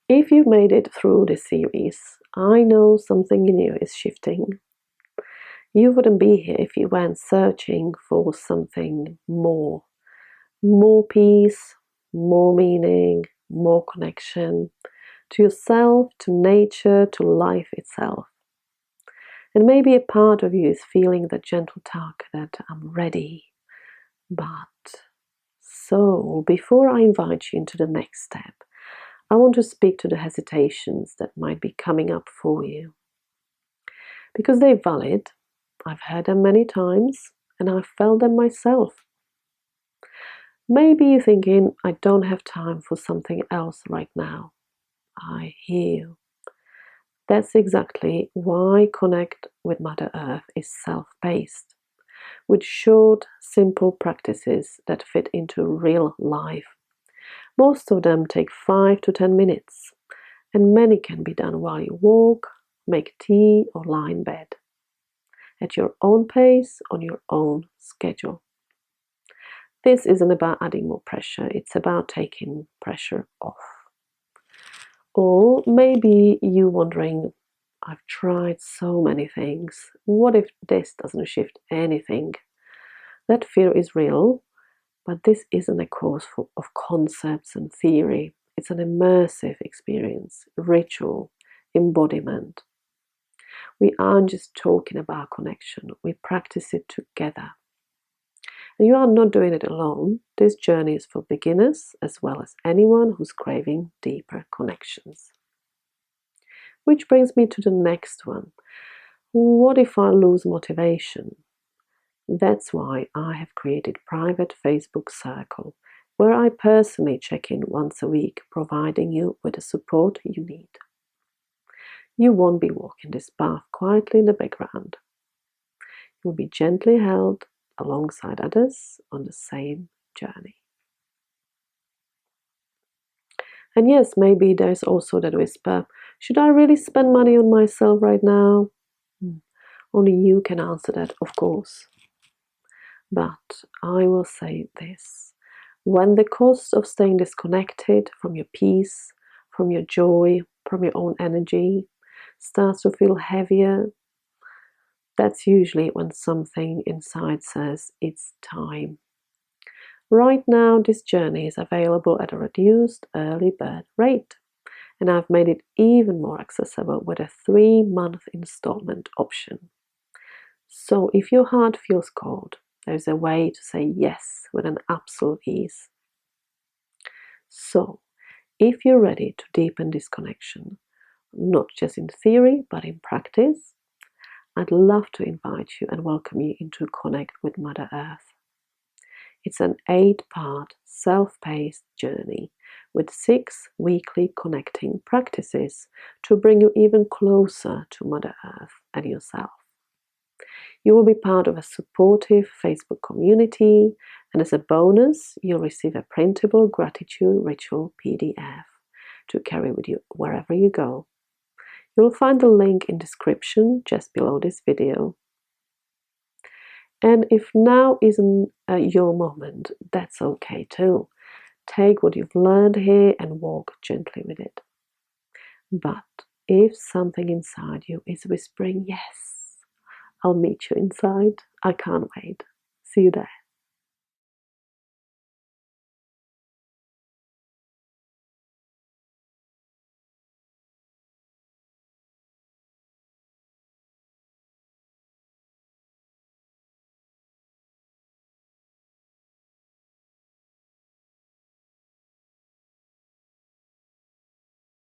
If you made it through this series, I know something in you is shifting. You wouldn't be here if you weren't searching for something more. More peace, more meaning, more connection to yourself, to nature, to life itself. And maybe a part of you is feeling that gentle tug that I'm ready. But so, before I invite you into the next step, I want to speak to the hesitations that might be coming up for you. Because they're valid. I've heard them many times, and I've felt them myself. Maybe you're thinking, I don't have time for something else right now. I hear you. That's exactly why Connect with Mother Earth is self-paced, with short, simple practices that fit into real life. Most of them take 5 to 10 minutes, and many can be done while you walk, make tea, or lie in bed. At your own pace, on your own schedule. This isn't about adding more pressure, it's about taking pressure off. Or maybe you wondering, I've tried so many things. What if this doesn't shift anything? That fear is real, but this isn't a course of concepts and theory. It's an immersive experience, ritual, embodiment. We aren't just talking about connection, we practice it together. And you are not doing it alone. This journey is for beginners as well as anyone who's craving deeper connections. Which brings me to the next one. What if I lose motivation? That's why I have created a private Facebook circle where I personally check in once a week, providing you with the support you need. You won't be walking this path quietly in the background. You will be gently held alongside others on the same journey. And yes, maybe there's also that whisper, should I really spend money on myself right now? Only you can answer that, of course. But I will say this. When the cost of staying disconnected from your peace, from your joy, from your own energy starts to feel heavier, that's usually when something inside says it's time. Right now, this journey is available at a reduced early bird rate, and I've made it even more accessible with a 3-month installment option. So if your heart feels cold, there's a way to say yes with an absolute ease. So, if you're ready to deepen this connection, not just in theory but in practice, I'd love to invite you and welcome you into Connect with Mother Earth. It's an 8-part self-paced journey with 6 weekly connecting practices to bring you even closer to Mother Earth and yourself. You will be part of a supportive Facebook community, and as a bonus, you'll receive a Printable Gratitude Ritual PDF to carry with you wherever you go. You'll find the link in description just below this video. And if now isn't your moment, that's okay too. Take what you've learned here and walk gently with it. But if something inside you is whispering, yes, I'll meet you inside, I can't wait. See you there.